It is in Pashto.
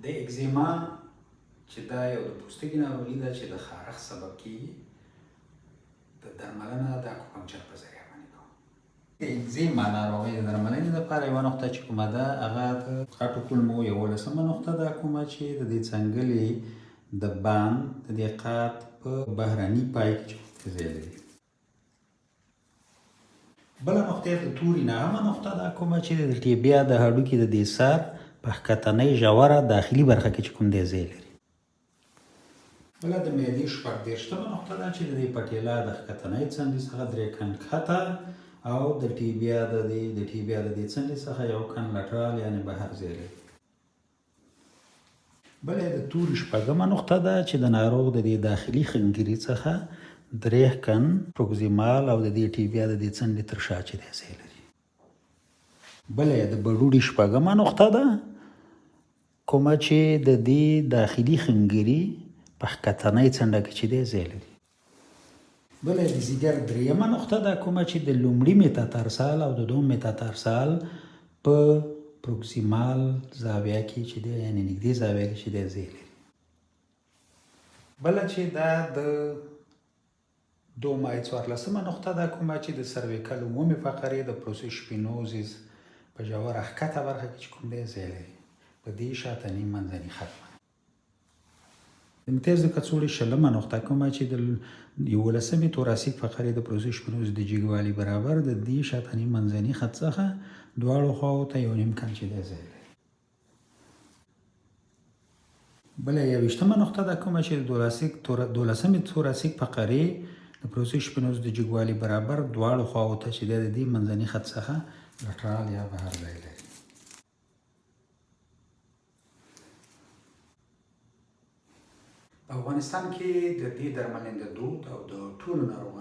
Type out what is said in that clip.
د اگزیما چې دا یو د پوستکي ناروغي ده چې د خارښ سبب کېږي، د درملنه د اکوپنکچر په ذریعه باندې کوو. د اگزیما ناروغۍ د درملنې لپاره یوه نقطه چې کومه ده هغه د غټو کولمو 11مه نقطه ده، کومه چې د دې څنګلې د باند د دې قات په بهرني پای کې ځای لري. بله نقطه د توري نهمه نقطه ده، کومه چې د ټیبیا د هډوکي د دې سر په ښکتنۍ ژوره داخلي برخه کې چې کوم دی ځای لري. بله د معدې 14مه نقطه ده چې د دې پټیلا د ښکتنۍ څنډې څخه 3 کن ښکته او د ټیبیا د دې څنډې څخه 1 کن لټرال یعنې بهر ځای لري. بله د توري 6مه نقطه ده چې د ناروغ د دې داخلي خنګري څخه 3 کن پروکزیمال او د دې ټیبیا د دې څنډې تر شا چې دی ځای لري. بله د بډوډي 6مه نقطه ده، کومه چې د دې داخلي خنګري په ښکتنۍ څنډه کې چې دی ځای لري. بله د ځیګر 3مه نقطه ده، کومه چې د لومړي میتاتارسال او د دوم میتاتارسال په پروکسیمال زاویه کې چې دی یعنې نږدې زاویه کې چې دی ځای لري. بله چې دا د 2 نقطه ده، کومه چې د سرویکل عمومي فقرې د پروسوسپینوزیس په ژوره ښکته برخه کې چې کوم دی ځای لري، په دې شاتني منځني خط باندې. د متیز د کڅوړې 20مه نقطه، کومه چې د 11مې توراسیک فقرې د پروسوسپینوزیس د جګوالي برابر د دې شاتني منځني خط څخه دواړو خواو ته 1.5 کن چې دی ځای لري. بله 21مه نقطه ده، کومه چې د 12مې توراسیک فقرې د پروسوسپینوزیس د جګوالي برابر دواړو خواو ته چې دی د دې منځني خط څخه لټرال یا بهر ځای لري. په افغانستان کې د دې درملنې د دود او د ټولو ناروغانو